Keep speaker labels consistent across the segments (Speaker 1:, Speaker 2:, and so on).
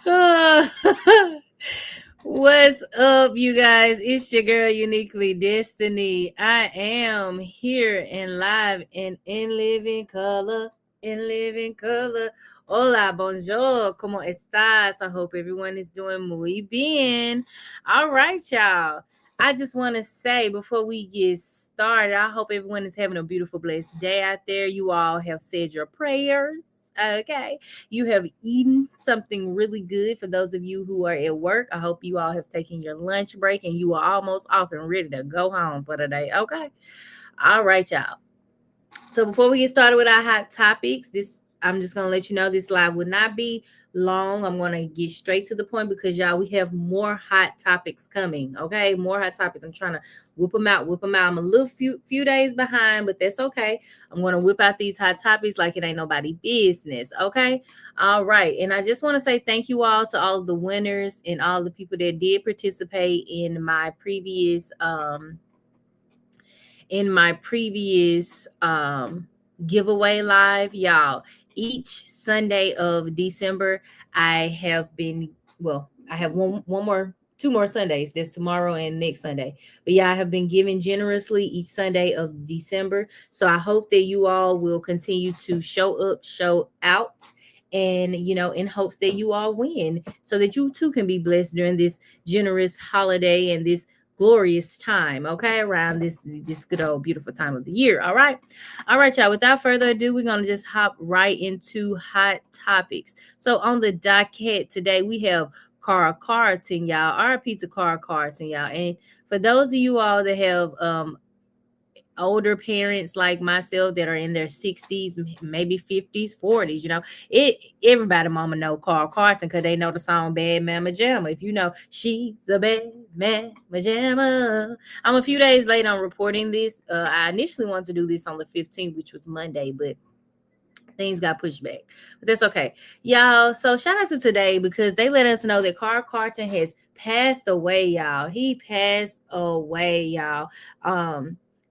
Speaker 1: Oh, what's up, you guys? It's your girl, Uniquely Destiny. I am here and live and in living color. In living color. Hola, bonjour. ¿Cómo estás? I hope everyone is doing muy bien. All right, y'all. I just want to say before we get started, I hope everyone is having a beautiful, blessed day out there. You all have said your prayers. Okay. You have eaten something really good. For those of you who are at work, I hope you all have taken your lunch break and you are almost off and ready to go home for the day. Okay. All right, y'all. So before we get started with our hot topics, this I'm just gonna let you know this live will not be long. I'm gonna get straight to the point because y'all, we have more hot topics coming. Okay, more hot topics. I'm trying to whip them out, whip them out. I'm a little few days behind, but that's okay. I'm gonna whip out these hot topics like it ain't nobody business. Okay, all right. And I just want to say thank you all to all of the winners and all the people that did participate in my previous giveaway live, y'all. Each Sunday of December, I have one more, two more Sundays. That's tomorrow and next Sunday. But yeah, I have been giving generously each Sunday of December. So I hope that you all will continue to show up, show out, and in hopes that you all win so that you too can be blessed during this generous holiday and this glorious time, okay, around this good old beautiful time of the year. All right, y'all, without further ado, we're gonna just hop right into hot topics. So on the docket today we have Carlton, y'all. R.I.P to Carlton, y'all. And for those of you all that have older parents like myself that are in their 60s, maybe 50s, 40s, everybody mama know Carlton because they know the song Bad Mama Jamma. If you know she's a bad mama jamma. I'm a few days late on reporting this. I initially wanted to do this on the 15th, which was Monday, but things got pushed back. But that's okay, y'all. So shout out to today because they let us know that Carlton has passed away, y'all. He passed away, y'all.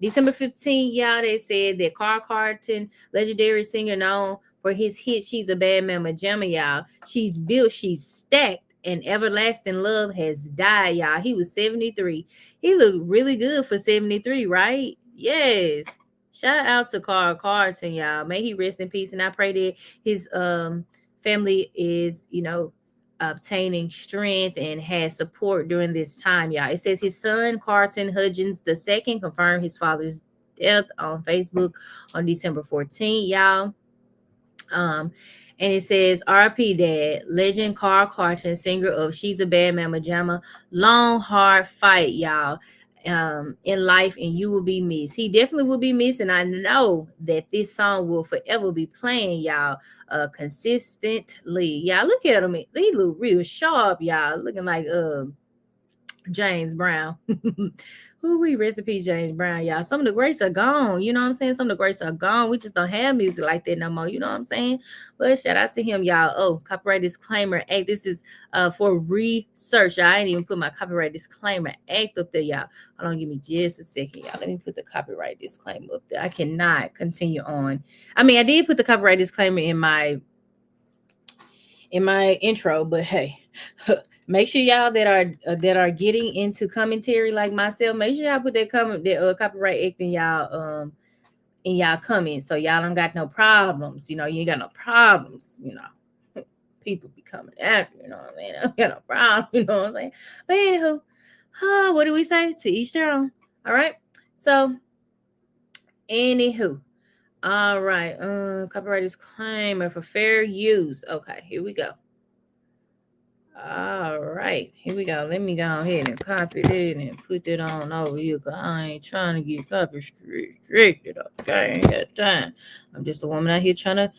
Speaker 1: December 15th, y'all, they said that Carlton, legendary singer known for his hit She's a Bad Mama Jamma, y'all. She's built, she's stacked, and everlasting love has died, y'all. He was 73. He looked really good for 73, right? Yes. Shout out to Carlton, y'all. May he rest in peace. And I pray that his family is, obtaining strength and has support during this time, y'all. It says his son, Carlton Hudgens II, confirmed his father's death on Facebook on December 14th, y'all. And it says, R.I.P. Dad, legend Carlton, singer of She's a Bad Mama Jamma, long, hard fight, y'all, in life, and you will be missed. He definitely will be missed, and I know that this song will forever be playing, y'all, consistently. Y'all, look at him. He look real sharp, y'all, looking like James Brown. Who we recipe James Brown, y'all. Some of the greats are gone. You know what I'm saying? Some of the greats are gone. We just don't have music like that no more. You know what I'm saying? But shout out to him, y'all. Oh, copyright disclaimer act. This is for research. I ain't even put my copyright disclaimer act up there, y'all. Hold on, give me just a second, y'all. Let me put the copyright disclaimer up there. I cannot continue on. I mean, I did put the copyright disclaimer in my intro, but hey. Make sure y'all that are getting into commentary like myself, make sure y'all put that copyright act in y'all comments, so y'all don't got no problems. You ain't got no problems. People be coming after. You know what I mean? I don't got no problem. You know what I'm saying? But anywho, what do we say? To each their own. All right. So, anywho. All right. Copyright disclaimer for fair use. Okay, here we go. All right, here we go. Let me go ahead and copy that and put that on over here. Cause I ain't trying to get copy restricted. Okay, I ain't got time. I'm just a woman out here trying to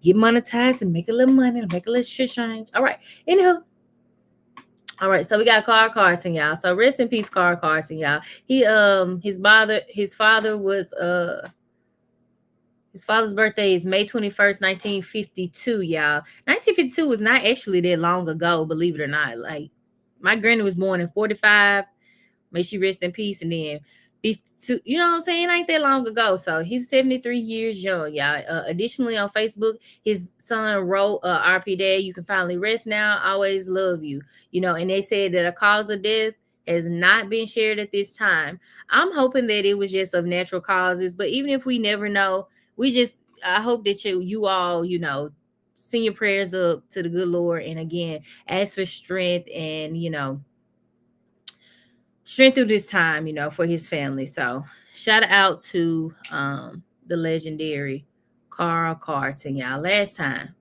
Speaker 1: get monetized and make a little money and make a little shit change. All right, anywho. All right, so we got Carlton, y'all. So rest in peace, Carlton, y'all. He his father's birthday is May 21st, 1952, y'all. 1952 was not actually that long ago, believe it or not. Like, my granny was born in 45. May she rest in peace. And then You know what I'm saying? Ain't that long ago. So he's 73 years young, y'all. Additionally, on Facebook, his son wrote, R.I.P. Dad, you can finally rest now. Always love you. You know, and they said that a cause of death has not been shared at this time. I'm hoping that it was just of natural causes, but even if we never know, I hope that you all, send your prayers up to the good Lord, and again, ask for strength and, strength through this time, for his family. So shout out to the legendary Carlton, y'all. Last time.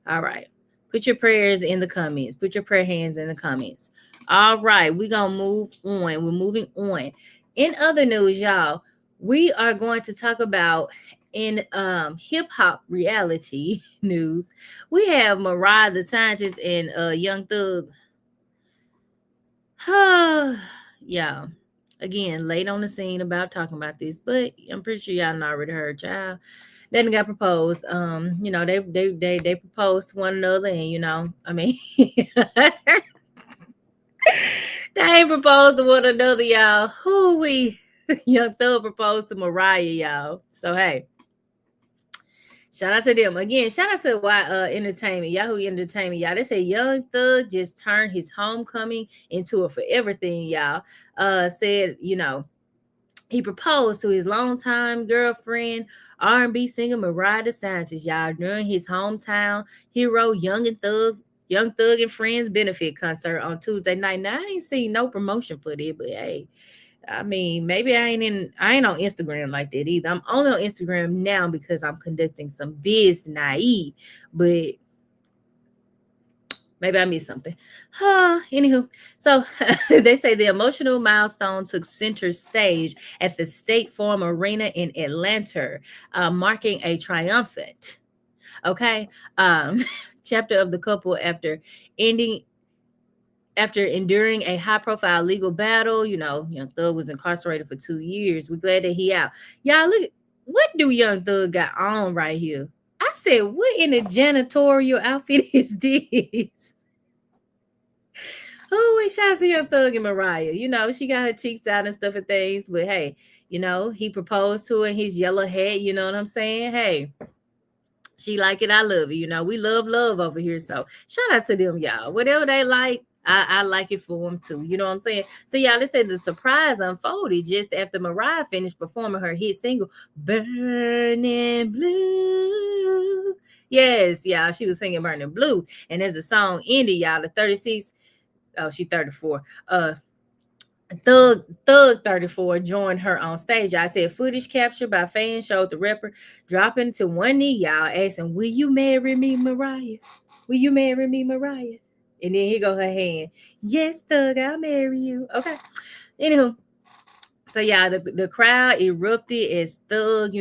Speaker 1: All right. Put your prayers in the comments. Put your prayer hands in the comments. All right. We're gonna move on. We're moving on. In other news, y'all, we are going to talk about in hip hop reality news. We have Mariah the Scientist and Young Thug. Yeah, again, late on the scene about talking about this, but I'm pretty sure y'all already heard, child. They done got proposed. They proposed to one another, and I mean, they ain't proposed to one another, y'all. Who we Young Thug proposed to Mariah, y'all. So hey, shout out to them. Again, shout out to Entertainment, Yahoo Entertainment, y'all. They say Young Thug just turned his homecoming into a forever thing, y'all. Said, he proposed to his longtime girlfriend, R&B singer Mariah The Scientist, y'all, during his hometown hero Young Thug and Friends benefit concert on Tuesday night. Now I ain't seen no promotion for it, but hey, I mean, maybe I ain't on Instagram like that either. I'm only on Instagram now because I'm conducting some business, but maybe I missed something. Anywho, so they say the emotional milestone took center stage at the State Farm Arena in Atlanta, marking a triumphant, okay, chapter of the couple ending after enduring a high-profile legal battle. Young Thug was incarcerated for 2 years. We're glad that he out. Y'all, look, what do Young Thug got on right here? I said, what in the janitorial outfit is this? Oh, we shout out to Young Thug and Mariah. She got her cheeks out and stuff and things. But hey, he proposed to her in his yellow hat. You know what I'm saying? Hey, she like it. I love it. We love over here. So shout out to them, y'all. Whatever they like, I like it for them too. You know what I'm saying? So y'all, they said the surprise unfolded just after Mariah finished performing her hit single, Burning Blue. Yes, y'all, she was singing Burning Blue. And as the song ended, y'all, the 36, oh, she 34. Thug 34 joined her on stage. I said footage captured by fans showed the rapper dropping to one knee, y'all, asking, "Will you marry me, Mariah? Will you marry me, Mariah?" And then here go her hand. Yes, Thug, I'll marry you. Okay. Anywho, so yeah, the crowd erupted as Thug,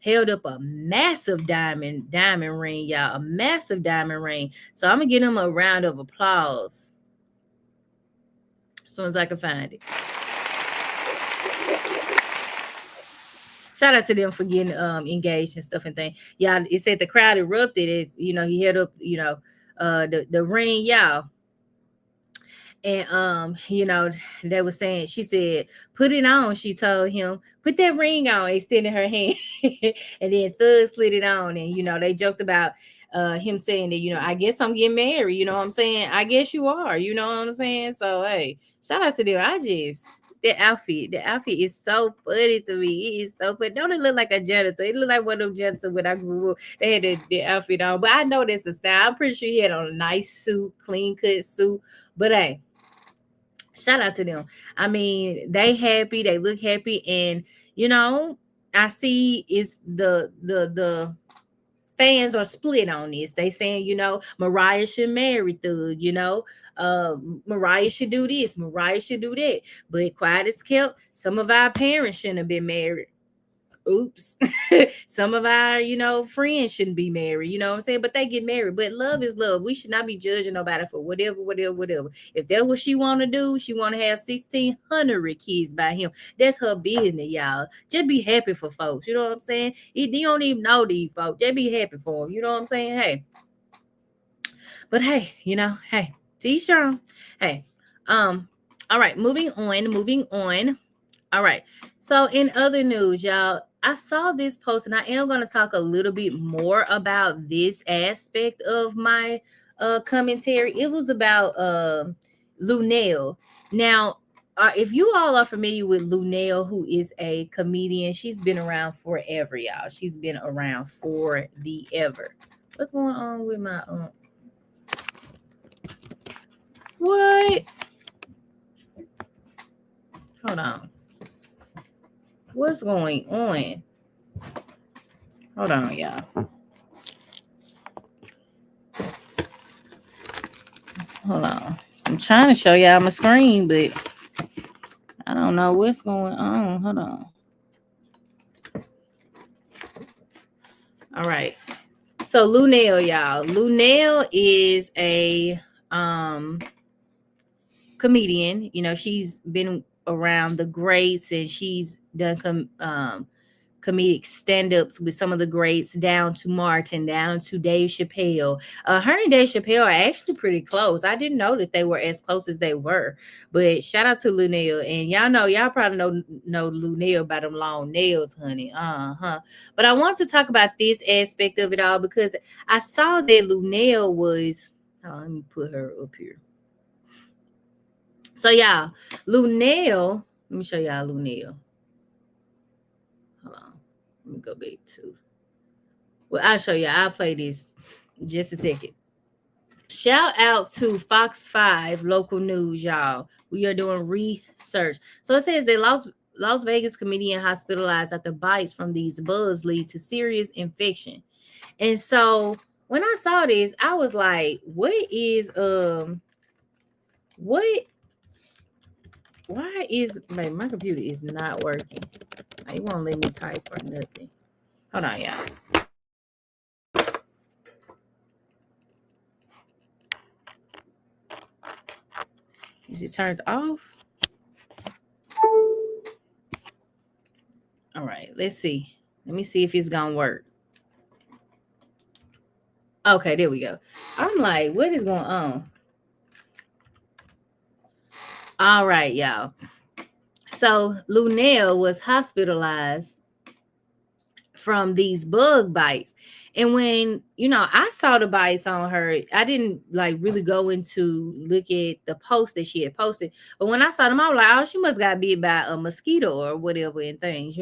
Speaker 1: held up a massive diamond ring, y'all, a massive diamond ring. So I'm gonna give him a round of applause as soon as I can find it. Shout out to them for getting engaged and stuff and things. Yeah, it said the crowd erupted. It's he held up, the ring, y'all. And they were saying, she said, put it on. She told him, put that ring on, extending her hand. And then Thug slid it on. And they joked about him saying that, I guess I'm getting married. You know what I'm saying? I guess you are, you know what I'm saying? So hey, shout out to them. The outfit is so funny to me. It is so funny. Don't it look like a janitor? It look like one of them janitors when I grew up. They had the outfit on. But I know that's a style. I'm pretty sure he had on a nice suit, clean cut suit. But hey, shout out to them. I mean, they happy, they look happy, and I see it's the fans are split on this. They saying, Mariah should marry Thug, Mariah should do this, Mariah should do that. But quiet as kept, some of our parents shouldn't have been married. Oops. Some of our friends shouldn't be married, you know what I'm saying, but they get married. But love is love. We should not be judging nobody for whatever. If that's what she want to do, she want to have 1,600 kids by him, that's her business, y'all. Just be happy for folks, you know what I'm saying. You don't even know these folks, just be happy for them, you know what I'm saying. Hey, but hey, to each your own. Hey, all right, moving on. All right. So in other news, y'all, I saw this post and I am going to talk a little bit more about this aspect of my commentary. It was about Lunell. Now, if you all are familiar with Lunell, who is a comedian, she's been around forever, y'all. She's been around for the ever. What's going on with my what? Hold on. What's going on? Hold on, y'all. Hold on. I'm trying to show y'all my screen, but I don't know what's going on. Hold on. All right. So Lunell, y'all. Lunell is a comedian. You know, she's been around the greats and she's done comedic stand-ups with some of the greats, down to Martin, down to Dave Chappelle. Her and Dave Chappelle are actually pretty close. I didn't know that they were as close as they were, but shout out to Lunell. And y'all probably know Lunell by them long nails, honey. But I want to talk about this aspect of it all because I saw that Lunell was. Oh, let me put her up here. So y'all, Lunell. Let me show y'all Lunell. Hold on. Let me go back to. Well, I'll show you. I'll play this just a second. Shout out to Fox 5 local news, y'all. We are doing research. So it says that Las Vegas comedian hospitalized after bites from these bugs lead to serious infection. And so when I saw this, I was like, what why is my computer is not working? It won't let me type or nothing. Hold on, y'all. Is it turned off? All right, let's see. Let me see if it's gonna work. Okay, there we go. I'm like, what is going on? All right, y'all. So Lunell was hospitalized from these bug bites. And when, I saw the bites on her, I didn't like really go into look at the post that she had posted. But when I saw them, I was like, oh, she must got bit by a mosquito or whatever and things.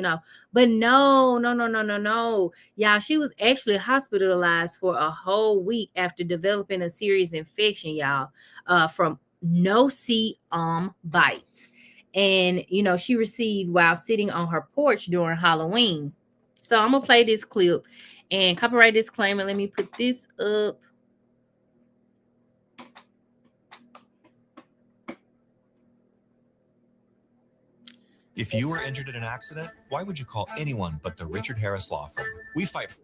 Speaker 1: But no. Y'all, she was actually hospitalized for a whole week after developing a serious infection, y'all, from no-see bites. And she received while sitting on her porch during Halloween. So I'm gonna play this clip and copyright disclaimer. Let me put this up.
Speaker 2: If you were injured in an accident, why would you call anyone but the Richard Harris Law Firm? We fight.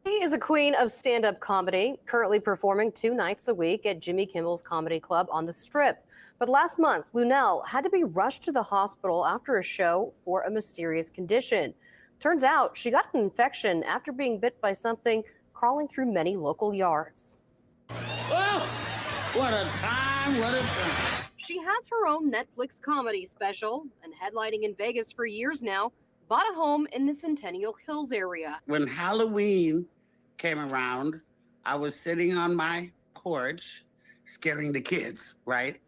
Speaker 3: He is a queen of stand-up comedy, currently performing 2 nights a week at Jimmy Kimmel's Comedy Club on the Strip. But last month, Lunell had to be rushed to the hospital after a show for a mysterious condition. Turns out she got an infection after being bit by something crawling through many local yards.
Speaker 4: Oh, what a time, what a time.
Speaker 3: She has her own Netflix comedy special and headlining in Vegas for years now, bought a home in the Centennial Hills area.
Speaker 4: When Halloween came around, I was sitting on my porch scaring the kids, right?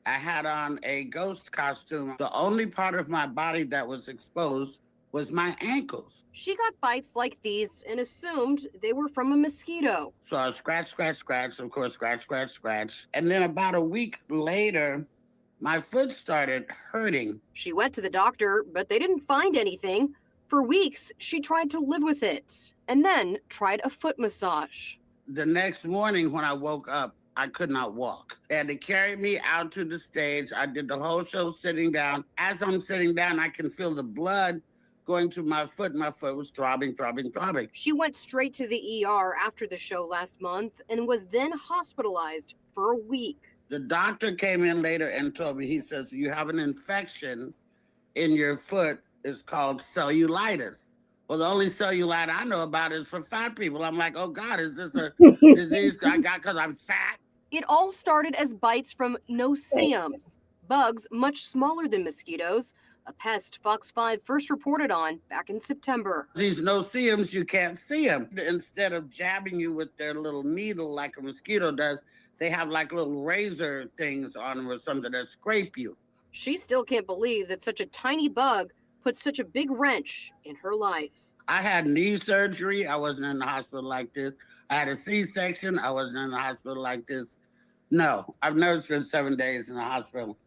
Speaker 4: I had on a ghost costume. The only part of my body that was exposed was my ankles.
Speaker 3: She got bites like these and assumed they were from a mosquito.
Speaker 4: So I scratch, of course, scratch. And then about a week later, my foot started hurting.
Speaker 3: She went to the doctor, but they didn't find anything. For weeks, she tried to live with it and then tried a foot massage.
Speaker 4: The next morning when I woke up, I could not walk. They had to carry me out to the stage. I did the whole show sitting down. As I'm sitting down, I can feel the blood going through my foot. My foot was throbbing.
Speaker 3: She went straight to the ER after the show last month and was then hospitalized for a week.
Speaker 4: The doctor came in later and told me, he says, you have an infection in your foot. It's called cellulitis. Well, the only cellulite I know about is for fat people. I'm like, oh God, is this a disease I got because I'm fat?
Speaker 3: It all started as bites from no-see-ums, bugs much smaller than mosquitoes, a pest Fox 5 first reported on back in September.
Speaker 4: These no-see-ums, you can't see them. Instead of jabbing you with their little needle like a mosquito does, they have like little razor things on them or something that scrape you.
Speaker 3: She still can't believe that such a tiny bug put such a big wrench in her life.
Speaker 4: I had knee surgery. I wasn't in the hospital like this. I had a C-section. I wasn't in the hospital like this. No, I've never spent 7 days in the hospital.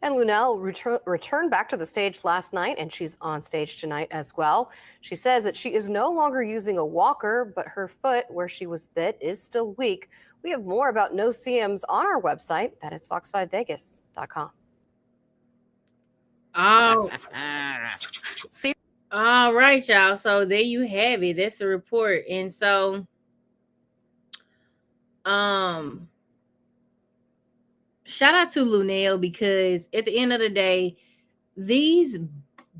Speaker 3: And Lunell returned back to the stage last night, and she's on stage tonight as well. She says that she is no longer using a walker, but her foot, where she was bit, is still weak. We have more about no-see-ums on our website. That is fox5vegas.com.
Speaker 1: Oh. All right, y'all. So there you have it. That's the report. And so, shout out to Lunell, because at the end of the day, these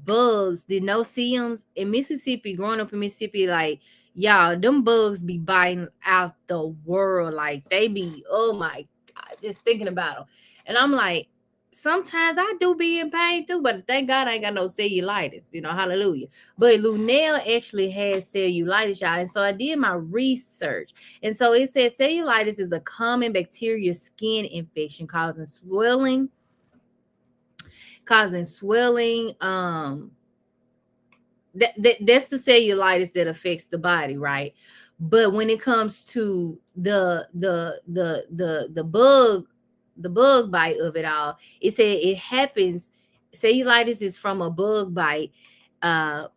Speaker 1: bugs, the no-see-ums in Mississippi, growing up in Mississippi, like, y'all, them bugs be biting out the world. Like, they be, oh my God, just thinking about them. And I'm like, sometimes I do be in pain too, but thank God I ain't got no cellulitis, hallelujah. But Lunell actually has cellulitis, y'all. And so I did my research. And so it says cellulitis is a common bacterial skin infection causing swelling. That's the cellulitis that affects the body, right? But when it comes to the bug bite of it all, it said it happens. Cellulitis is from a bug bite that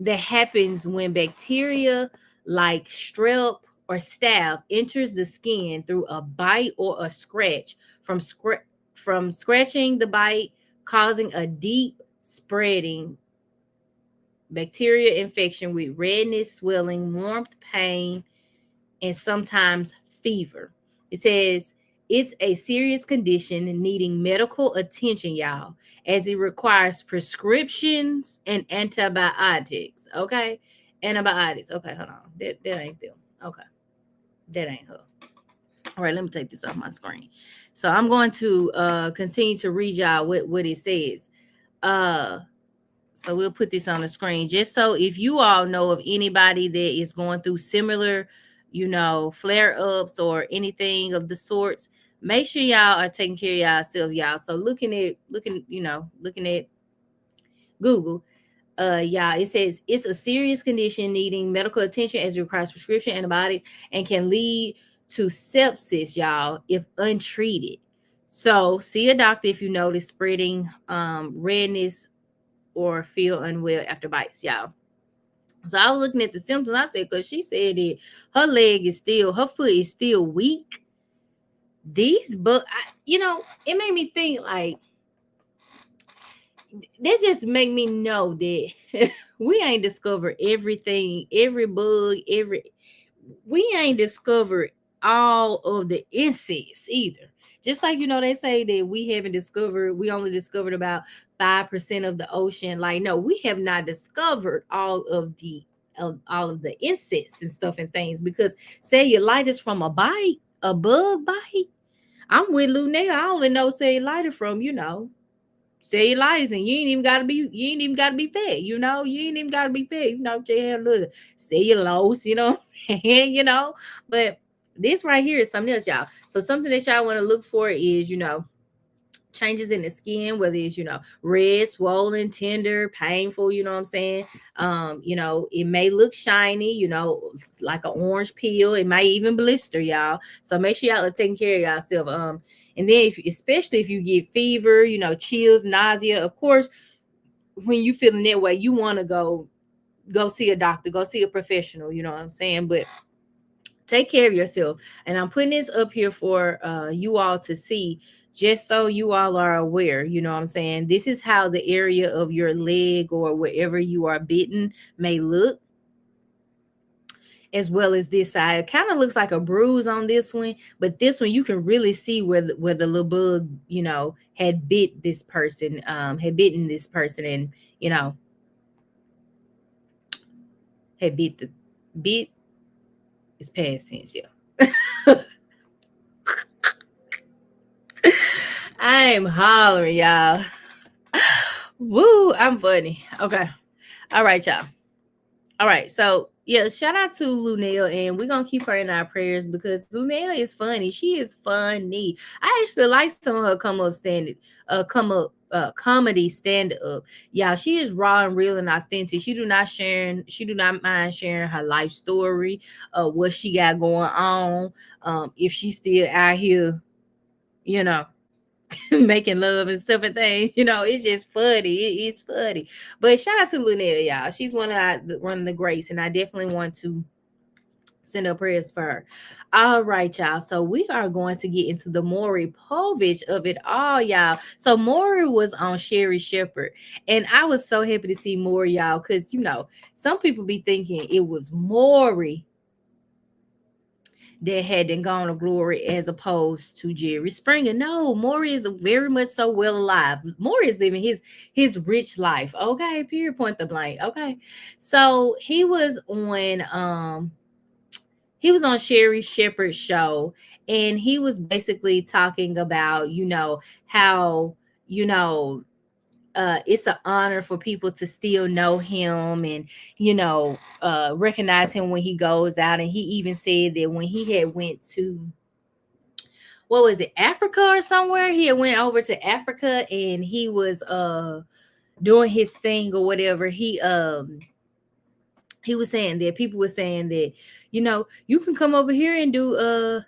Speaker 1: happens when bacteria like strep or staph enters the skin through a bite or a scratch from scratching the bite, causing a deep spreading bacteria infection with redness, swelling, warmth, pain, and sometimes fever. It says it's a serious condition needing medical attention, y'all, as it requires prescriptions and antibiotics. Okay. Antibiotics. Okay, hold on. That ain't them. Okay. That ain't her. All right, let me take this off my screen. So I'm going to continue to read y'all what it says. So we'll put this on the screen just so if you all know of anybody that is going through similar, flare-ups or anything of the sorts, make sure y'all are taking care of yourselves, y'all. So looking at Google, y'all, it says it's a serious condition needing medical attention as it requires prescription antibiotics and can lead to sepsis, y'all, if untreated. So see a doctor if you notice spreading redness or feel unwell after bites, y'all. So I was looking at the symptoms. I said, because she said that her foot is still weak. These bugs, it made me think like, that just make me know that we ain't discovered everything, every bug, we ain't discovered all of the insects either. Just like, they say that we only discovered about 5% of the ocean. Like, no, we have not discovered all of the insects and stuff and things, because cellulitis from a bug bite. I'm with Lunell. I only know cellulitis from, cellulitis, and you ain't even gotta be fat, you ain't even gotta be fat, you have a little cellulose, what I'm saying, but this right here is something else, y'all. So something that y'all want to look for is, changes in the skin, whether it's, red, swollen, tender, painful, you know what I'm saying? It may look shiny, like an orange peel. It might even blister, y'all. So make sure y'all are taking care of yourself. And then especially if you get fever, chills, nausea, of course, when you feeling that way, you want to go see a doctor, go see a professional, you know what I'm saying? But take care of yourself. And I'm putting this up here for you all to see, just so you all are aware, you know what I'm saying? This is how the area of your leg or wherever you are bitten may look, as well as this side. It kind of looks like a bruise on this one, but this one you can really see where the little bug, had bitten this person, and, had bit is past tense, yeah. I'm hollering, y'all. Woo, I'm funny. Okay. All right, y'all. All right. So yeah, shout out to Lunell, and we're gonna keep her in our prayers because Lunell is funny. She is funny. I actually like some of her comedy stand up. Yeah, she is raw and real and authentic. She do not mind sharing her life story, what she got going on. If she's still out here, you know, making love and stuff and things. It's just funny. It's funny. But shout out to Lunell, y'all. She's one of the greats, and I definitely want to send up prayers for her. All right, y'all. So we are going to get into the Maury Povich of it all, y'all. So Maury was on Sherri Shepherd, and I was so happy to see Maury, y'all, because some people be thinking it was Maury that hadn't gone to glory as opposed to Jerry Springer. No, Maury is very much so well alive. Maury is living his rich life. Okay, period, point the blank. Okay. So he was on Sherri Shepherd's show, and he was basically talking about, how, it's an honor for people to still know him and recognize him when he goes out. And he even said that when he had went to, what was it, Africa or somewhere, he had went over to Africa and he was doing his thing or whatever. He was saying that people were saying that you can come over here and do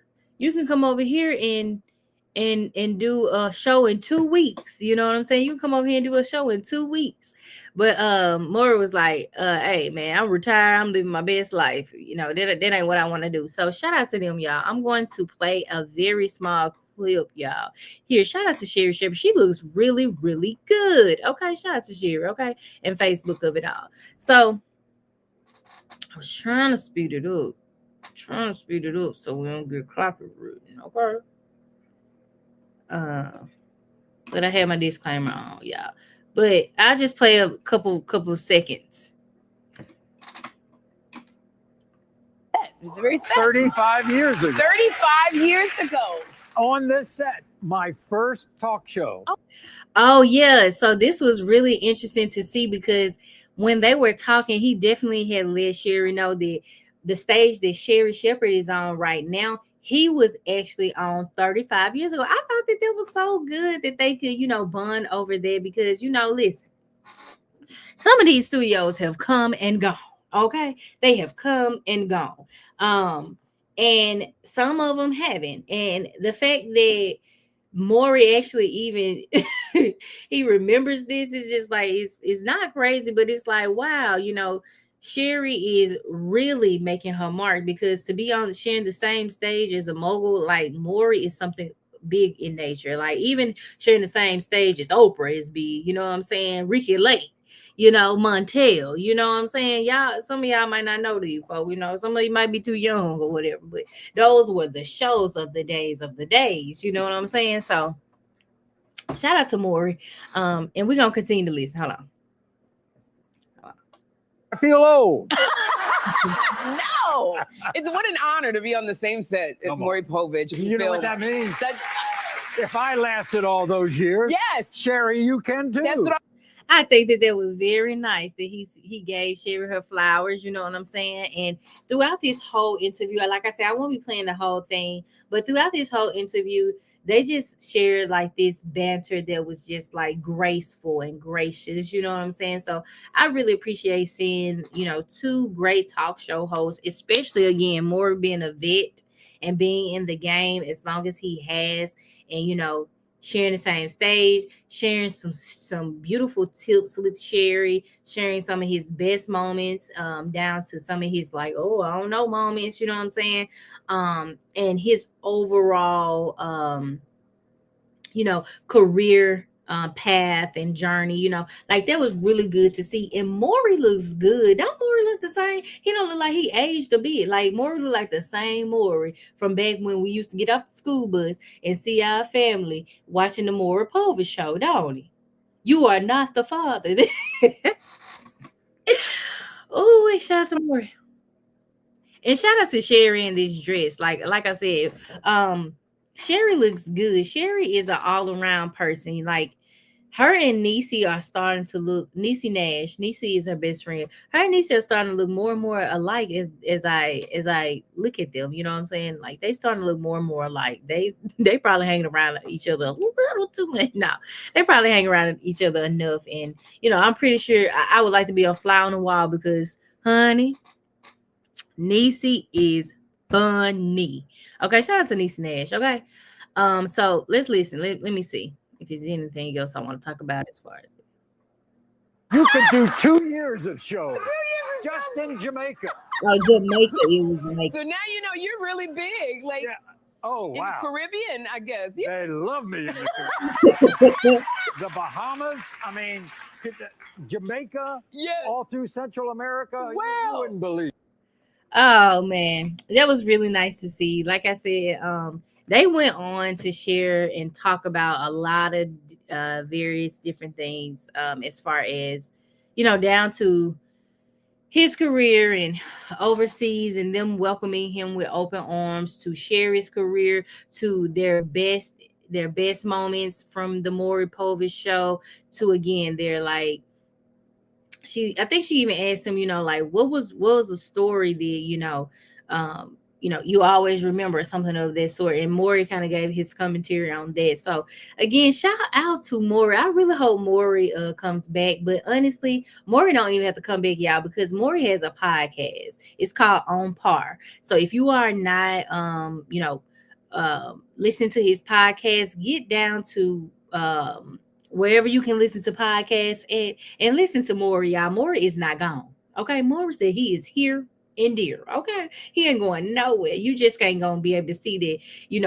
Speaker 1: and do a show in 2 weeks. You know what I'm saying? You can come over here and do a show in 2 weeks. But Maury was like, hey man, I'm retired. I'm living my best life. That ain't what I want to do. So shout out to them, y'all. I'm going to play a very small clip, y'all. Here, shout out to Sherri Shepherd. She looks really, really good. Okay, shout out to Sherri, okay, and Facebook of it all. So I was trying to speed it up. So we don't get copywritten, okay? But I had my disclaimer on, y'all. But I'll just play a couple seconds.
Speaker 5: It's very sad.
Speaker 6: 35 years ago.
Speaker 5: 35 years ago.
Speaker 6: On this set, my first talk show.
Speaker 1: Oh yeah. So this was really interesting to see because when they were talking, he definitely had let Sherri know that the stage that Sherri Shepherd is on right now, he was actually on 35 years ago. I thought that was so good that they could, bond over there because, listen, some of these studios have come and gone. Okay. They have come and gone. And some of them haven't. And the fact that Maury actually even he remembers this is just like it's not crazy, but it's like, wow, Sherri is really making her mark because to be on sharing the same stage as a mogul like Maury is something big in nature. Like even sharing the same stage as Oprah is big, you know what I'm saying? Ricky Lake, Montel, you know what I'm saying? Y'all, some of y'all might not know these folks, some of you might be too young or whatever, but those were the shows of the days, you know what I'm saying? So shout out to Maury. And we're gonna continue to listen. Hold on.
Speaker 6: I feel old.
Speaker 5: No, it's what an honor to be on the same set as Maury Povich.
Speaker 6: You know what that means? If I lasted all those years,
Speaker 5: yes,
Speaker 6: Sherri, you can too.
Speaker 5: That's what
Speaker 1: I think that was very nice that he gave Sherri her flowers, you know what I'm saying? And throughout this whole interview, like I said, I won't be playing the whole thing, but throughout this whole interview, they just shared like this banter that was just like graceful and gracious, you know what I'm saying? So I really appreciate seeing, two great talk show hosts, especially again, Maury being a vet and being in the game as long as he has, and sharing the same stage, sharing some beautiful tips with Sherri, sharing some of his best moments, down to some of his like, oh, I don't know moments, you know what I'm saying? And his overall, career path and journey, like that was really good to see. And Maury looks good. Don't Maury look the same? He don't look like he aged a bit. Like Maury look like the same Maury from back when we used to get off the school bus and see our family watching the Maury Povich show, don't he? You are not the father. Oh, shout out to Maury. And shout out to Sherry in this dress. Like I said, Sherry looks good. Sherry is an all-around person. Like her and NeNe are starting to look NeNe Nash. NeNe is her best friend. Her and NeNe are starting to look more and more alike as I look at them. You know what I'm saying? Like they starting to look more and more alike. They probably hanging around each other a little too much. No, they probably hang around each other enough. And I'm pretty sure I would like to be a fly on the wall because, honey, NeNe is funny. Okay, shout out to NeNe Nash. Okay. So let's listen. Let me see if there's anything else I want to talk about as far as
Speaker 6: You could do 2 years of shows just in Jamaica.
Speaker 1: Jamaica. It was Jamaica.
Speaker 5: So now you know you're really big, like
Speaker 6: Yeah. Oh,
Speaker 5: in
Speaker 6: wow.
Speaker 5: the Caribbean, I guess. Yeah.
Speaker 6: They love me in the Caribbean. The Bahamas, I mean, Jamaica, all through Central America.
Speaker 5: Wow.
Speaker 6: You wouldn't believe.
Speaker 1: Oh man, that was really nice to see. Like I said, they went on to share and talk about a lot of various different things, as far as down to his career and overseas, and them welcoming him with open arms, to share his career, to their best moments from the Maury Povich show, to again their like. I think she even asked him, like what was the story that you always remember, something of that sort. And Maury kind of gave his commentary on that. So again, shout out to Maury. I really hope Maury comes back. But honestly, Maury don't even have to come back, y'all, because Maury has a podcast. It's called On Par. So if you are not listening to his podcast, get down to wherever you can listen to podcasts at, and listen to Maury, y'all. Maury is not gone. Okay. Maury said he is here and dear. Okay. He ain't going nowhere. You just ain't gonna be able to see that,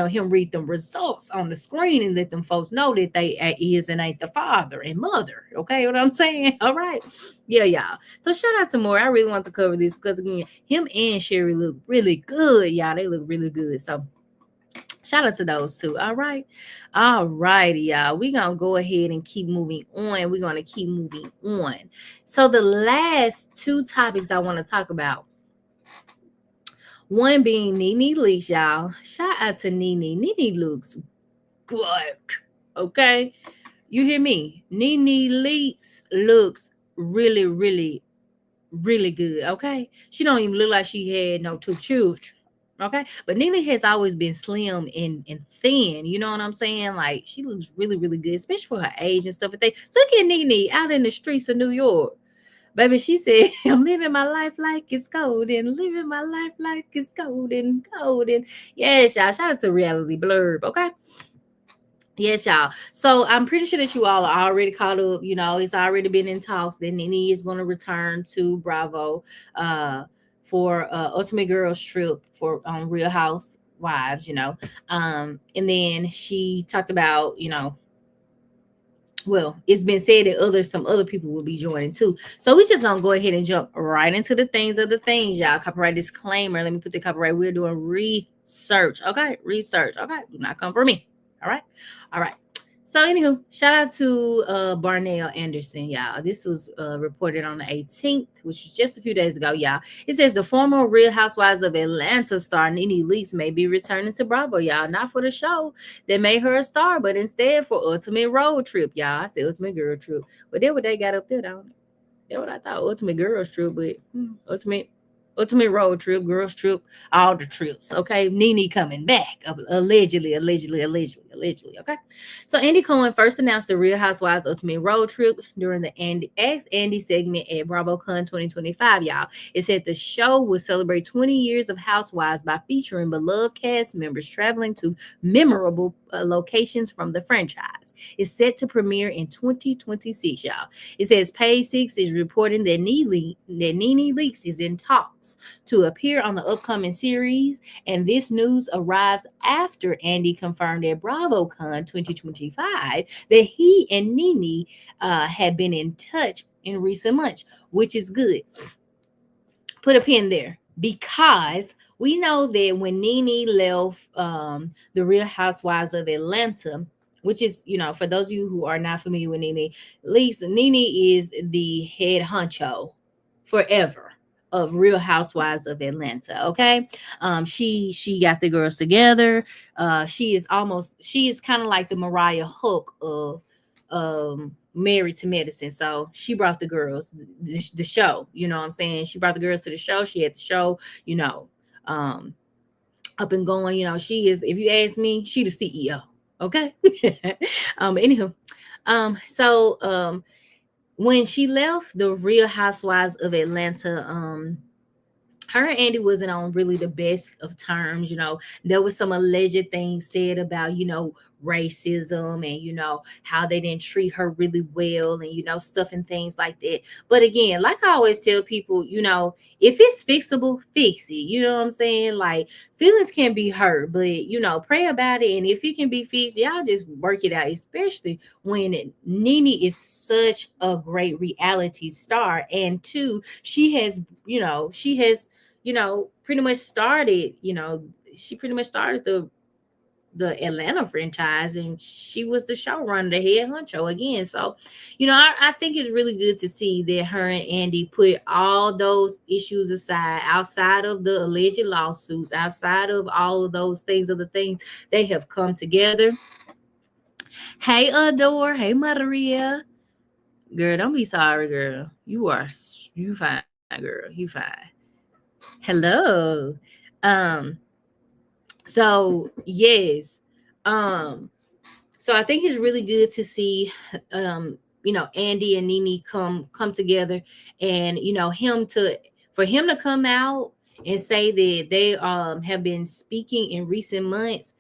Speaker 1: him read them results on the screen and let them folks know that they is and ain't the father and mother. Okay. What I'm saying? All right. Yeah, y'all. So shout out to Maury. I really want to cover this because again, him and Sherry look really good, y'all. They look really good. So shout out to those two. All right. All righty, y'all. We're going to go ahead and keep moving on. We're going to keep moving on. So the last two topics I want to talk about, one being NeNe Leakes, y'all. Shout out to NeNe. NeNe looks good. Okay. You hear me? NeNe Leakes looks really, really, really good. Okay. She don't even look like she had no two children. Okay, but NeNe has always been slim and thin. You know what I'm saying? Like she looks really, really good, especially for her age and stuff. If they look at NeNe out in the streets of New York, baby, she said, "I'm living my life like it's golden, living my life like it's golden, golden." Yes, y'all. Shout out to Reality Blurb. Okay. Yes, y'all. So I'm pretty sure that you all are already caught up. It's already been in talks that NeNe is going to return to Bravo for Ultimate Girls Trip for Real Housewives, and then she talked about, well, it's been said that some other people will be joining too. So we're just gonna go ahead and jump right into the things, y'all. Copyright disclaimer. Let me put the copyright. We're doing research. Okay, research. Okay, do not come for me. All right. So anywho, shout out to Barnell Anderson, y'all. This was reported on the 18th, which was just a few days ago, y'all. It says the former Real Housewives of Atlanta star NeNe Leakes may be returning to Bravo, y'all. Not for the show that made her a star, but instead for Ultimate Road Trip, y'all. I said Ultimate Girl Trip, but that's what they got up there, don't it? That's what I thought, Ultimate Girls Trip, but Ultimate Road Trip, Girls Trip, all the trips. Okay, NeNe coming back, allegedly. Okay, so Andy Cohen first announced the Real Housewives Ultimate Road Trip during the Ask Andy segment at BravoCon 2025. Y'all, it said the show will celebrate 20 years of Housewives by featuring beloved cast members traveling to memorable locations from the franchise. It's set to premiere in 2026, y'all. It says Page 6 is reporting that NeNe Leakes is in talks to appear on the upcoming series, and this news arrives after Andy confirmed at BravoCon 2025 that he and NeNe had been in touch in recent months, which is good. Put a pin there, because we know that when NeNe left the Real Housewives of Atlanta, which is, for those of you who are not familiar with NeNe Leakes, NeNe is the head honcho forever. of Real Housewives of Atlanta. Okay. She got the girls together. She is kind of like the Mariah Hook of Married to Medicine. So she brought the girls the show, you know what I'm saying? She brought the girls to the show. She had the show, up and going. She is, if you ask me, she the CEO. Okay. Anywho, when she left the Real Housewives of Atlanta, her and Andy wasn't on really the best of terms. There was some alleged things said about, racism and, how they didn't treat her really well and, stuff and things like that. But again, like I always tell people, if it's fixable, fix it. You know what I'm saying? Like, feelings can be hurt, but, pray about it. And if it can be fixed, y'all just work it out, especially when NeNe is such a great reality star. And two, she has pretty much started, she pretty much started the Atlanta franchise, and she was the showrunner, the head honcho again. So, I think it's really good to see that her and Andy put all those issues aside, outside of the alleged lawsuits, outside of all of those things, of the things they have come together. Hey, Adore. Hey, Maria. Girl, don't be sorry, girl. You fine, girl. You fine. Hello. So yes. So I think it's really good to see Andy and NeNe come together, and for him to come out and say that they have been speaking in recent months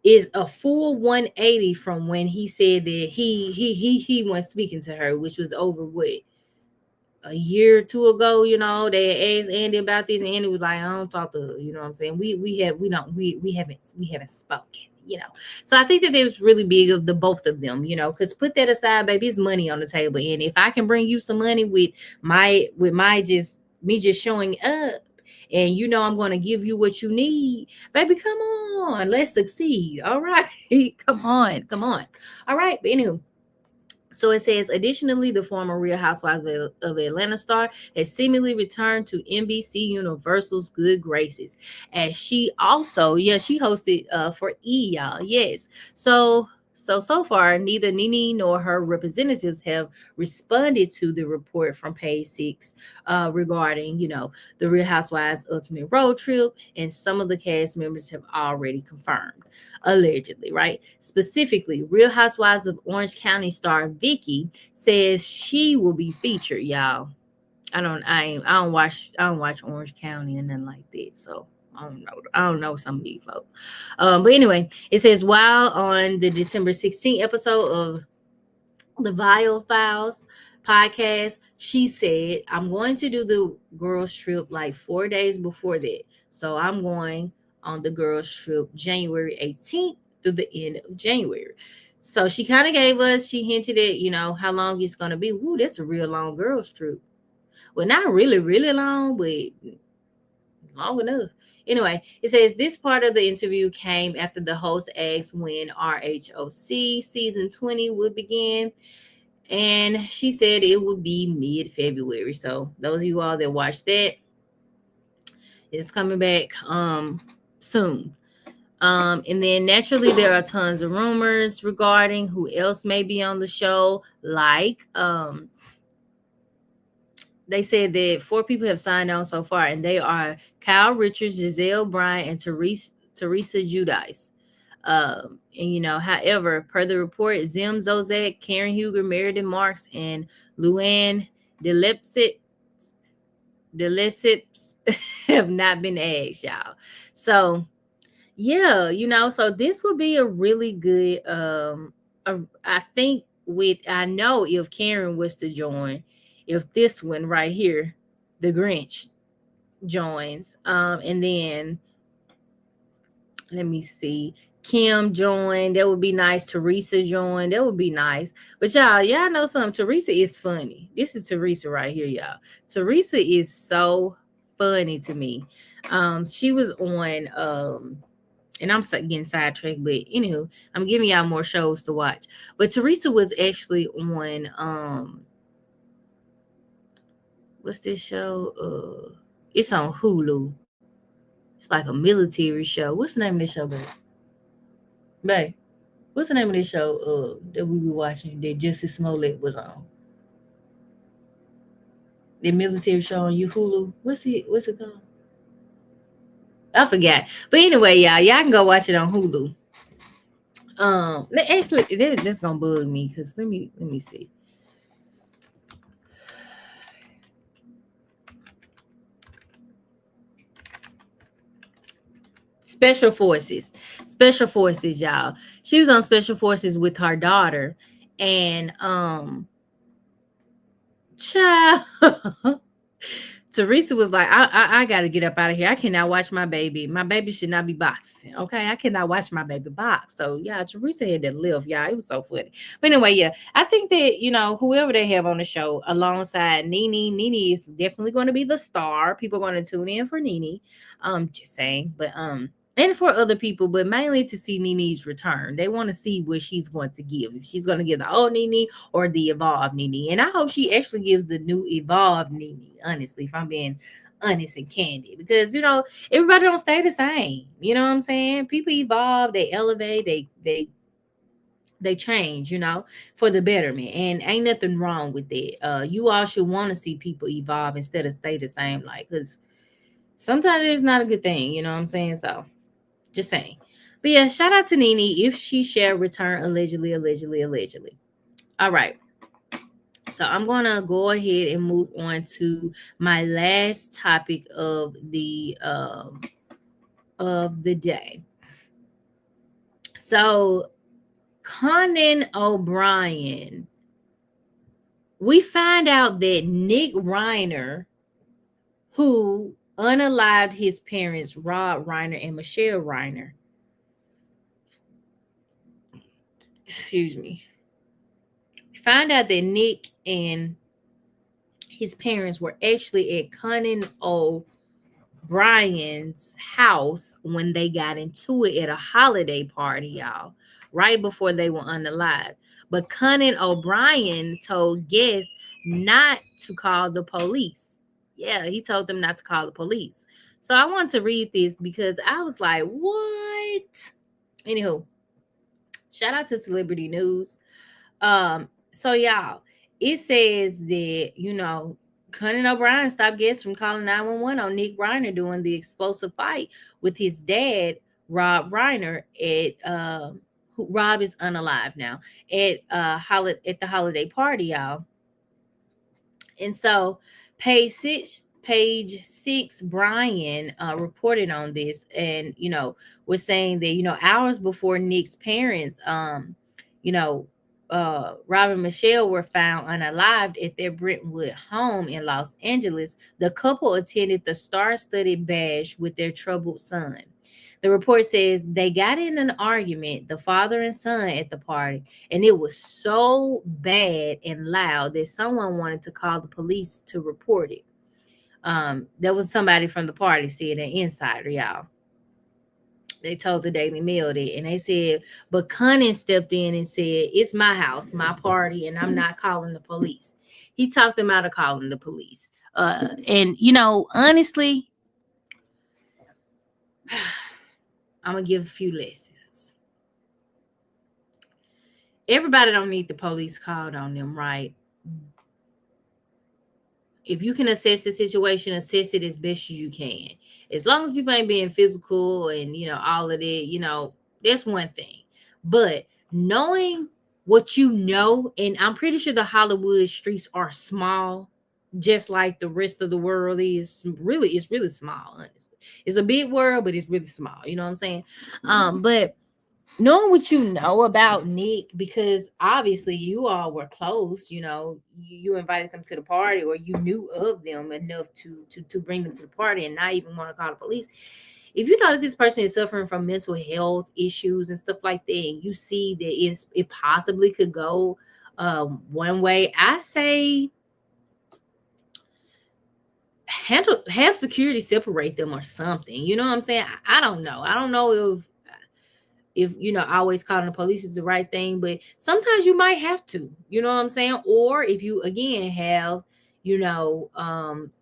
Speaker 1: is a full 180 from when he said that he wasn't speaking to her, which was over a year or two ago. They asked Andy about this, and Andy was like, I don't talk to her. You know what I'm saying? We haven't spoken. So I think that it was really big of the both of them, because put that aside, baby, it's money on the table. And if I can bring you some money with my just showing up, and I'm going to give you what you need, baby, come on, let's succeed. All right. Come on. All right. But anywho, so it says, additionally, the former Real Housewives of Atlanta star has seemingly returned to NBC Universal's good graces, as she also, she hosted for E! Y'all. Yes. So far, neither NeNe nor her representatives have responded to the report from Page 6 regarding, the Real Housewives Ultimate Road Trip, and some of the cast members have already confirmed, allegedly, right? Specifically, Real Housewives of Orange County star Vicky says she will be featured, y'all. I don't watch Orange County and nothing like that, so I don't know some of these folks. But anyway, it says, while on the December 16th episode of the Vile Files podcast, she said, I'm going to do the girls trip like 4 days before that. So I'm going on the girls trip January 18th through the end of January. So she kind of she hinted at, how long it's going to be. Woo, that's a real long girls trip. Well, not really, really long, but long enough. Anyway, it says this part of the interview came after the host asked when RHOC season 20 would begin, and she said it would be mid-February. So those of you all that watch that, it's coming back soon. And then naturally there are tons of rumors regarding who else may be on the show, like they said that 4 people have signed on so far, and they are Kyle Richards, Giselle Bryant, and Teresa Giudice. And however, per the report, Zim Zozak, Karen Huger, Meredith Marks, and Luann Delesips have not been asked, y'all. So yeah, so this would be a really good I think I know if Karen was to join, if this one right here, the Grinch, joins, and then let me see, Kim joined, that would be nice. Teresa joined, that would be nice. But y'all know something, Teresa is funny. This is Teresa right here, y'all. Teresa is so funny to me. She was on and I'm getting sidetracked, but anywho, I'm giving y'all more shows to watch. But Teresa was actually on what's this show? It's on Hulu. It's like a military show. What's the name of this show, babe? Babe, what's the name of this show that we be watching that Justice Smollett was on? The military show on you Hulu. What's it called? I forgot. But anyway, y'all can go watch it on Hulu. Actually, that's gonna bug me because let me see. Special Forces, y'all. She was on Special Forces with her daughter, and child. Teresa was like, I gotta get up out of here. I cannot watch my baby. My baby should not be boxing. Okay. I cannot watch my baby box. So yeah, Teresa had to live. Yeah, it was so funny. But anyway, yeah, I think that, whoever they have on the show alongside NeNe is definitely going to be the star. People are going to tune in for NeNe. Just saying. But and for other people, but mainly to see NeNe's return. They want to see what she's going to give. If she's going to give the old NeNe or the evolved NeNe. And I hope she actually gives the new evolved NeNe, honestly, if I'm being honest and candid. Because, everybody don't stay the same. You know what I'm saying? People evolve, they elevate, they change, for the betterment. And ain't nothing wrong with it. You all should want to see people evolve instead of stay the same. Because sometimes it's not a good thing. You know what I'm saying? So. Just saying. But yeah, shout out to NeNe if she shall return allegedly. All right. So I'm going to go ahead and move on to my last topic of the day. So Conan O'Brien, we find out that Nick Reiner, who unalived his parents, Rob Reiner and Michelle Reiner. Excuse me. Find out that Nick and his parents were actually at Conan O'Brien's house when they got into it at a holiday party, y'all, right before they were unalived. But Conan O'Brien told guests not to call the police. Yeah, he told them not to call the police. So I want to read this because I was like, what? Anywho, shout out to Celebrity News. So y'all, it says that, Conan O'Brien stopped guests from calling 911 on Nick Reiner during the explosive fight with his dad, Rob Reiner, Rob is unalive now, at the holiday party, y'all. And so page six, Brian reported on this and, was saying that, hours before Nick's parents, Rob and Michelle were found unalived at their Brentwood home in Los Angeles. The couple attended the star-studded bash with their troubled son. The report says they got in an argument, the father and son, at the party, and it was so bad and loud that someone wanted to call the police to report it. There was somebody from the party said, an insider, y'all. They told the Daily Mail that, and they said, but Conan stepped in and said, it's my house, my party, and I'm not calling the police. He talked them out of calling the police. And, honestly, I'm going to give a few lessons. Everybody don't need the police called on them, right? If you can assess the situation, assess it as best as you can. As long as people ain't being physical and, all of that, that's one thing. But knowing what you know, and I'm pretty sure the Hollywood streets are small, just like the rest of the world is. It's really small, honestly. It's a big world, but it's really small. You know what I'm saying? But knowing what you know about Nick, because obviously you all were close, you invited them to the party, or you knew of them enough to bring them to the party and not even want to call the police. If you know that this person is suffering from mental health issues and stuff like that, and you see that it possibly could go one way, I say have security separate them or something. You know what I'm saying? I don't know. I don't know if always calling the police is the right thing, but sometimes you might have to, you know what I'm saying? Or if you again have,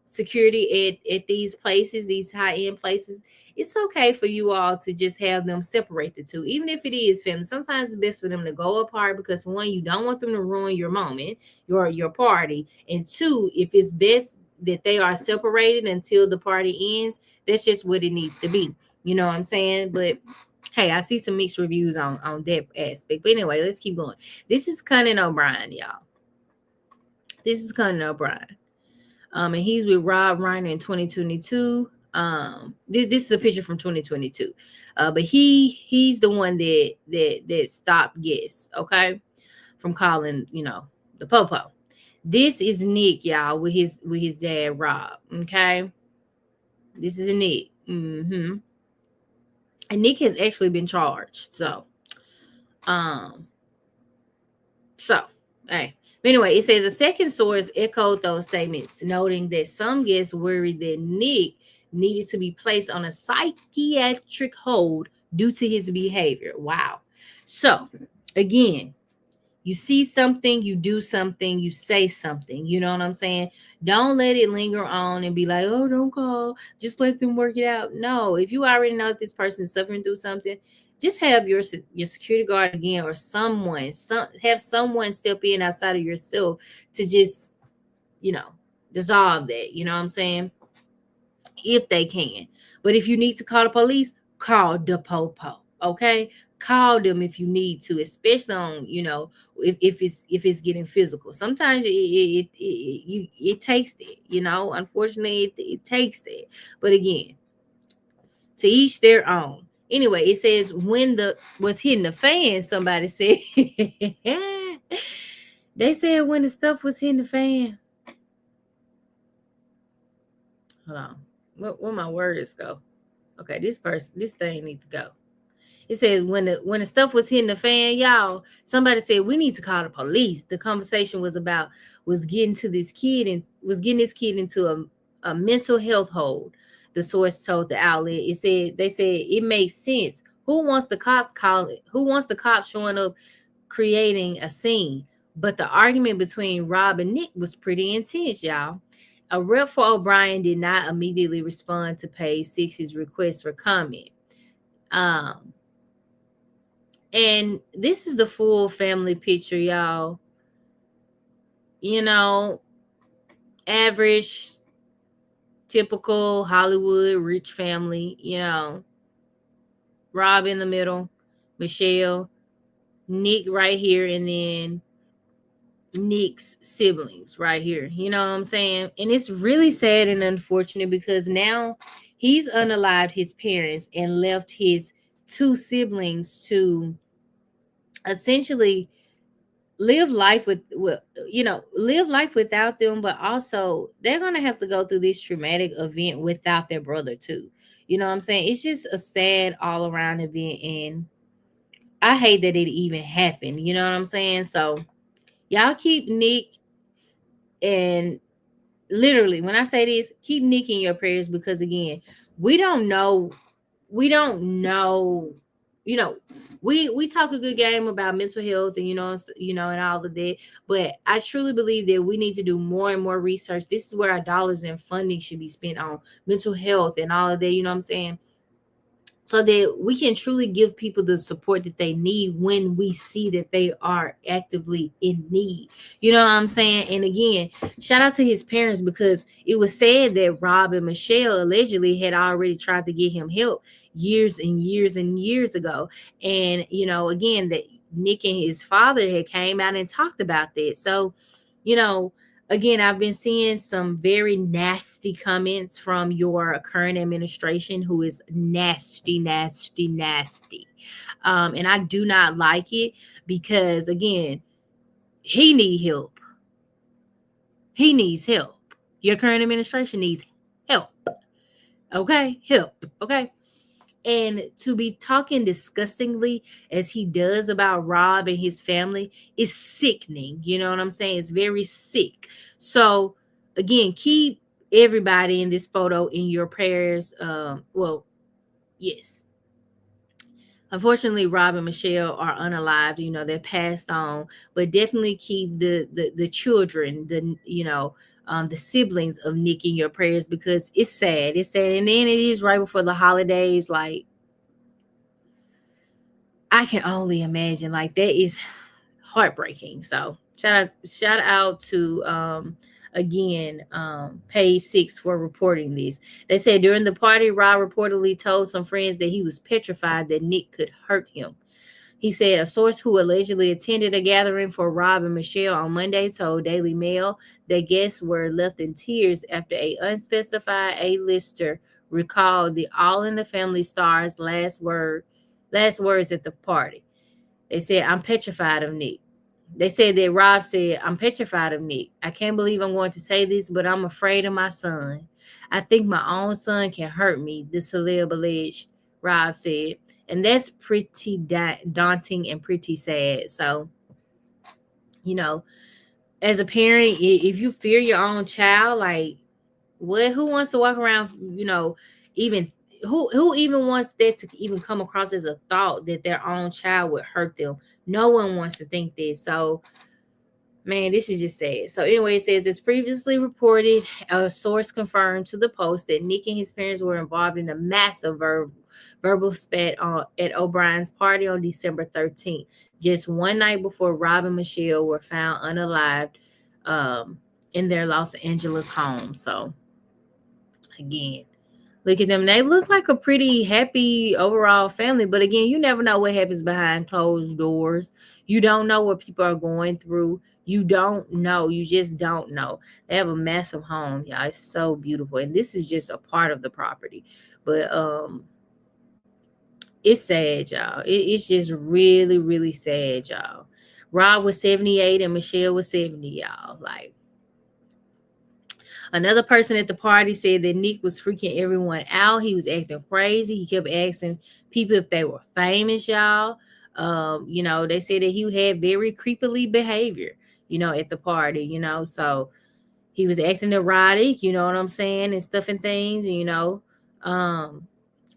Speaker 1: security at these places, these high-end places, it's okay for you all to just have them separate the two, even if it is family. Sometimes it's best for them to go apart because, one, you don't want them to ruin your moment, your party, and two, if it's best that they are separated until the party ends, that's just what it needs to be. You know what I'm saying? But hey, I see some mixed reviews on that aspect. But anyway, let's keep going. This is Conan O'Brien, y'all. This is Conan O'Brien. And he's with Rob Reiner in 2022. This is a picture from 2022. But he's the one that stopped Guess, okay, from calling, the Popo. This is Nick, y'all, with his dad Rob. Okay. This is Nick. And Nick has actually been charged. So hey. But anyway, it says a second source echoed those statements, noting that some guests worried that Nick needed to be placed on a psychiatric hold due to his behavior. Wow. So, again, you see something, you do something, you say something. You know what I'm saying? Don't let it linger on and be like, oh, don't call. Just let them work it out. No, if you already know that this person is suffering through something, just have your security guard again, or have someone step in outside of yourself to just, dissolve that. You know what I'm saying? If they can. But if you need to call the police, call the Popo. Okay? Call them if you need to, especially on, if it's getting physical. Sometimes it takes that, unfortunately it takes that. But again, to each their own. Anyway, it says when was hitting the fan, somebody said. They said when the stuff was hitting the fan. Hold on. Where my words go? Okay, this thing needs to go. It says when the stuff was hitting the fan, y'all, somebody said we need to call the police. The conversation was getting this kid into a mental health hold. The source told the outlet. They said it makes sense. Who wants the cops showing up creating a scene? But the argument between Rob and Nick was pretty intense, y'all. A rep for O'Brien did not immediately respond to Page 6's request for comment. And this is the full family picture, y'all. Average, typical Hollywood rich family, Rob in the middle, Michelle, Nick right here, and then Nick's siblings right here. You know what I'm saying? And it's really sad and unfortunate because now he's unalived his parents and left his two siblings to essentially live life without them, but also they're gonna have to go through this traumatic event without their brother too. You know what I'm saying? It's just a sad all around event, and I hate that it even happened. You know what I'm saying? So y'all keep Nick, and literally when I say this, keep Nick in your prayers, because again, we don't know, we talk a good game about mental health and and all of that, but I truly believe that we need to do more and more research. This is where our dollars and funding should be spent on mental health and all of that, you know what I'm saying? So that we can truly give people the support that they need when we see that they are actively in need. You know what I'm saying? And again, shout out to his parents, because it was said that Rob and Michelle allegedly had already tried to get him help years and years and years ago. And, again, that Nick and his father had came out and talked about that. So, again, I've been seeing some very nasty comments from your current administration, who is nasty, nasty, nasty. And I do not like it because, again, he needs help. He needs help. Your current administration needs help. Okay? Help. Okay? And to be talking disgustingly as he does about Rob and his family is sickening. You know what I'm saying? It's very sick. So, again, keep everybody in this photo in your prayers. Yes. Unfortunately, Rob and Michelle are unalived. They're passed on. But definitely keep the children, the siblings of Nick in your prayers, because it's sad. It's sad. And then it is right before the holidays. Like, I can only imagine. Like, that is heartbreaking. So shout out to again, page 6 for reporting this. They said during the party, Rob reportedly told some friends that he was petrified that Nick could hurt him. He said a source who allegedly attended a gathering for Rob and Michelle on Monday told Daily Mail that guests were left in tears after a unspecified A-lister recalled the All in the Family star's last words at the party. They said, "I'm petrified of Nick." They said that Rob said, "I'm petrified of Nick. I can't believe I'm going to say this, but I'm afraid of my son. I think my own son can hurt me," the celeb alleged, Rob said. And that's pretty daunting and pretty sad. So, you know, as a parent, if you fear your own child, like, who wants to walk around, even who even wants that to even come across as a thought that their own child would hurt them? No one wants to think this. So, man, this is just sad. So anyway, it says it's previously reported, a source confirmed to the Post that Nick and his parents were involved in a massive verbal spat at O'Brien's party on December 13th, just one night before Rob and Michelle were found unalived in their Los Angeles home. So again, look at them. They look like a pretty happy overall family. But again, you never know what happens behind closed doors. You don't know what people are going through. You don't know. You just don't know. They have a massive home. Yeah, it's so beautiful. And this is just a part of the property. But it's sad, y'all. It's just really, really sad, y'all. Rob was 78 and Michelle was 70, y'all. Like, another person at the party said that Nick was freaking everyone out. He was acting crazy. He kept asking people if they were famous, y'all. They said that he had very creepily behavior, at the party, so he was acting erotic, you know what I'm saying, and stuff and things,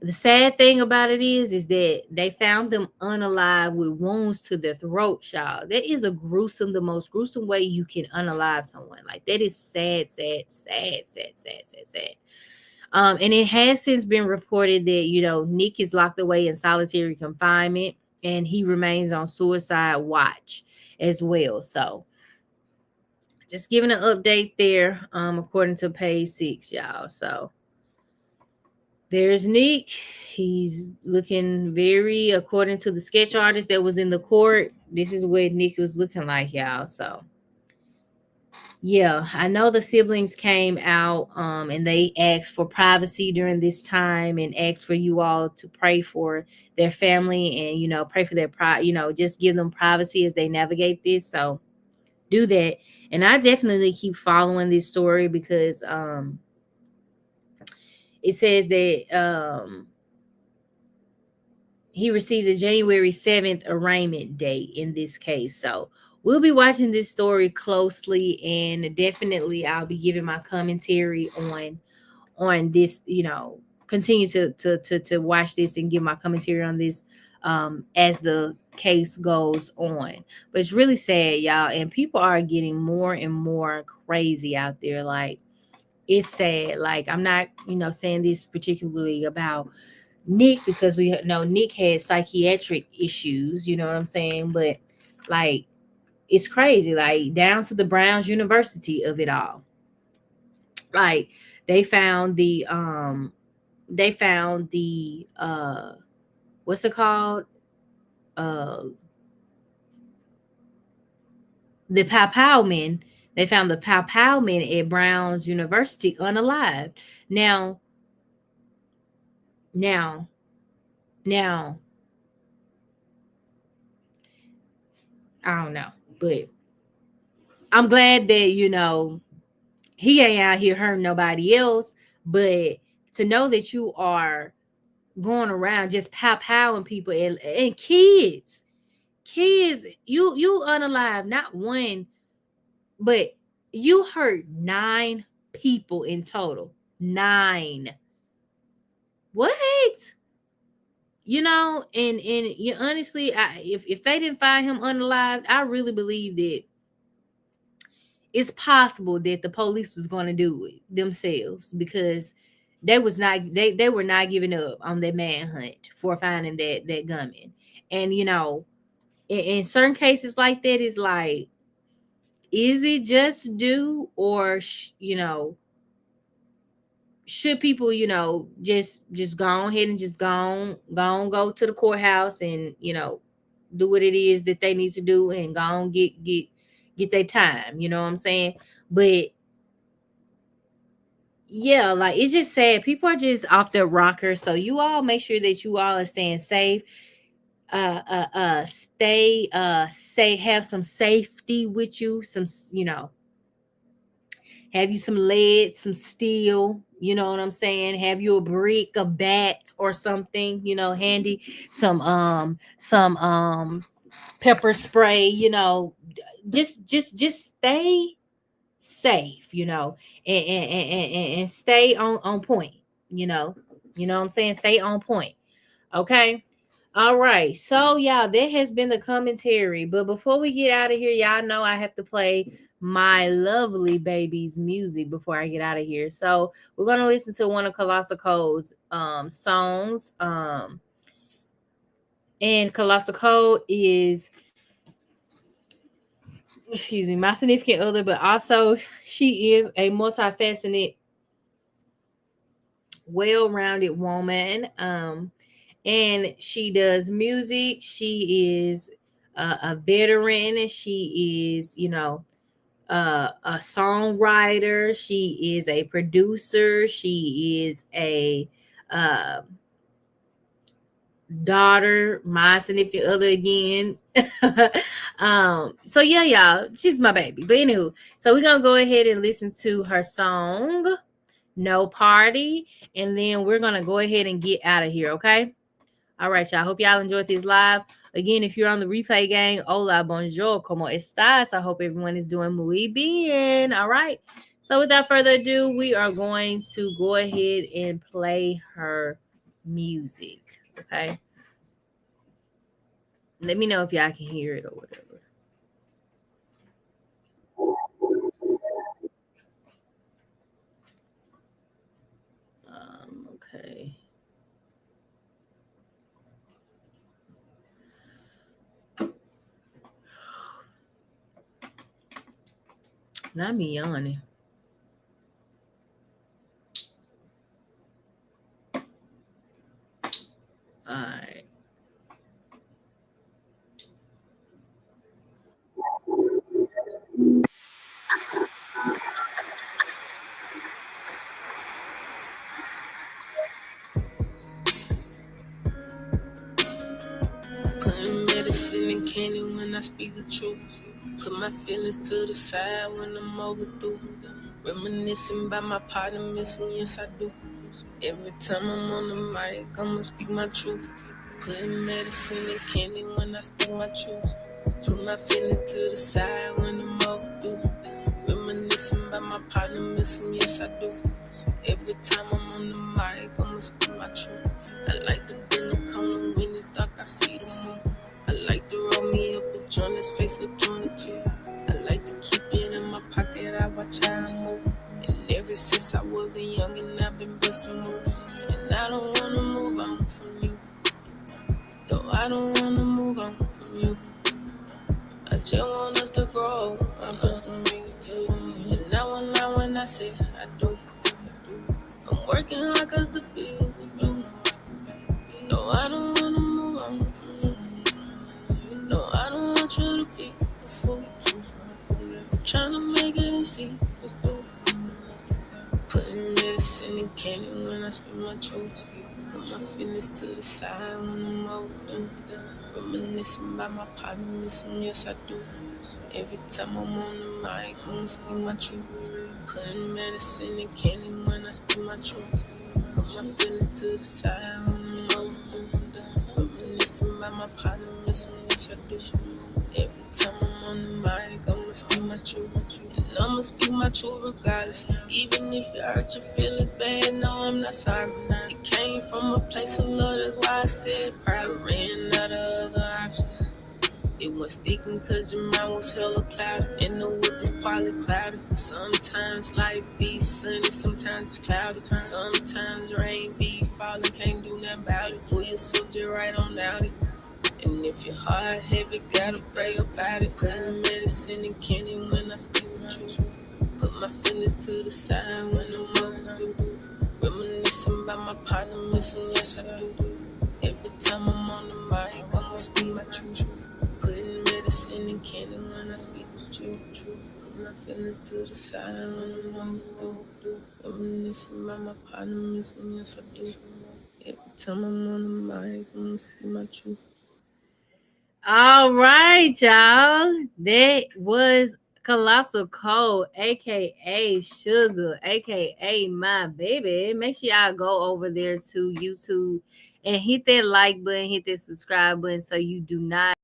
Speaker 1: the sad thing about it is that they found them unalive with wounds to their throat, y'all. That is the most gruesome way you can unalive someone. Like, that is sad, sad, sad, sad, sad, sad, sad. And it has since been reported that, Nick is locked away in solitary confinement and he remains on suicide watch as well. So just giving an update there, according to page 6, y'all. So there's Nick. He's looking very, according to the sketch artist that was in the court, this is what Nick was looking like, y'all. So, yeah, I know the siblings came out and they asked for privacy during this time and asked for you all to pray for their family and, pray for their just give them privacy as they navigate this. So do that. And I definitely keep following this story because it says that he received a January 7th arraignment date in this case. So we'll be watching this story closely, and definitely I'll be giving my commentary on this, continue to watch this and give my commentary on this as the case goes on. But it's really sad, y'all, and people are getting more and more crazy out there. Like, it's sad. Like, I'm not, saying this particularly about Nick because we know Nick had psychiatric issues, you know what I'm saying? But like, it's crazy, like down to the Browns University of it all. Like, they found the what's it called? The Pow men. They found the Pow men at Browns University unalived. Now, I don't know, but I'm glad that, he ain't out here hurting nobody else. But to know that you are going around just powing people and kids, you unalive, not one, but you hurt 9 people in total. 9. What? And you honestly, if they didn't find him unalive, I really believe that it's possible that the police was going to do it themselves because they were not giving up on their manhunt for finding that gunman. And in certain cases like that, is like, is it just due, or should people just go ahead and just go to the courthouse and do what it is that they need to do and go on get their time, you know what I'm saying? But yeah, like, it's just sad. People are just off their rocker. So you all make sure that you all are staying safe. Stay say have some safety with you, some have you some lead, some steel, you know what I'm saying? Have you a brick, a bat or something, handy, some pepper spray, just stay safe, and stay on point, what I'm saying? Stay on point. Okay. All right. So yeah, that has been the commentary. But before we get out of here, y'all know I have to play my lovely baby's music before I get out of here. So we're gonna listen to one of Colossal Code's songs. And Colossal Code is, excuse me, my significant other, but also she is a multifaceted, well-rounded woman. And she does music. She is a veteran. She is, a songwriter. She is a producer. She is a daughter, my significant other again. So yeah, y'all, she's my baby. But anywho, so we're gonna go ahead and listen to her song, No Party, and then we're gonna go ahead and get out of here, okay? All right, y'all. Hope y'all enjoyed this live. Again, if you're on the replay gang, hola, bonjour, como estás? I hope everyone is doing muy bien. All right. So without further ado, we are going to go ahead and play her music. Okay. Let me know if y'all can hear it or whatever. Okay. Not me yawning. All right.
Speaker 7: Putting medicine in candy when I speak the truth. Put my feelings to the side when I'm overdue. Reminiscing about my partner missing, yes I do. Every time I'm on the mic, I'ma speak my truth. Putting medicine in candy when I speak my truth. Put my feelings to the side when I'm overdue. Reminiscing about my partner missing, yes I do. Every time I'm on the mic, I'ma speak my truth. I like to bend the corner when it's dark, I see the moon. I like to roll me up a joint, his face a joint too. I like to keep it in my pocket, I watch how I move. And ever since I was a youngin', I've been bustin' moves. And I don't wanna move on from you. No, I don't wanna move on from you. I just want us to grow, I'm just to make it too. And now I'm not when I say I do. I'm working hard cause the bills are due. No, I don't wanna move on from you. No, I don't want you to be a fool. I'm trying to make it and see it's fool. Putting medicine in candy when I speak my truth. Put my feelings to the side when I'm overdue. Reminiscing about my partner missing, yes I do. Every time I'm on the mic, I'ma speak my truth. Putting medicine in candy when I speak my truth. Put my feelings to the side when I'm overdue. Reminiscing about my partner missing, yes I do. Every time I'm on the mic, I'ma speak my truth. And I'ma speak my truth regardless. Even if it hurt your feelings bad, no, I'm not sorry. It came from a place of love, that's why I said private. Ran out of other options. It was sticking cause your mind was hella clouded. And the whip is partly clouded. Sometimes life be sunny, sometimes it's cloudy. Sometimes rain be falling, can't do nothing about it. Pull yourself just right on out it. And if your heart heavy, gotta pray about it. Putting medicine and candy when I speak the truth. Put my feelings to the side when I'm overdue. Reminiscing about my partner missing, yes I do. Every time I'm on the mic, I must be my truth. Putting medicine and candy when I speak the truth. Put my feelings to the side when I'm overdue. Reminiscing about my partner missing, yes I do. Every time I'm on the mic, I must be my truth.
Speaker 1: All right, y'all. That was Colossal Cole, aka Sugar, aka my baby. Make sure y'all go over there to YouTube and hit that like button, hit that subscribe button so you do not,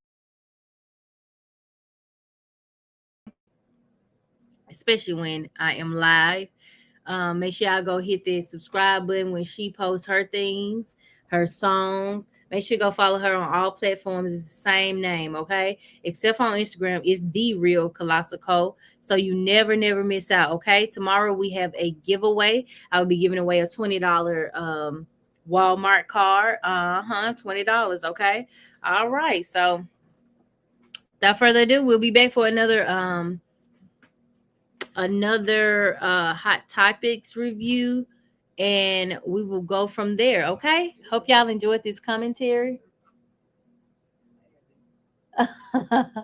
Speaker 1: especially when I am live. Make sure y'all go hit the subscribe button when she posts her things, her songs. Make sure you go follow her on all platforms. It's the same name, okay? Except on Instagram, it's The Real Colossal Cole. So you never miss out, okay? Tomorrow we have a giveaway. I will be giving away a $20 Walmart card. $20, okay? All right. So without further ado, we'll be back for another hot topics review, and we will go from there. Okay, hope y'all enjoyed this commentary. Hope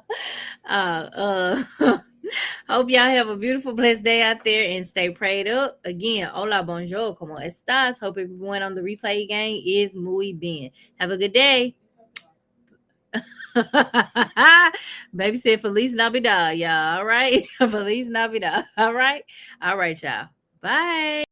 Speaker 1: y'all have a beautiful, blessed day out there and stay prayed up. Again, hola, bonjour, como estas? Hope everyone on the replay game is muy bien. Have a good day. Baby said Feliz Navidad, y'all. All right. Feliz Navidad. All right, y'all. Bye.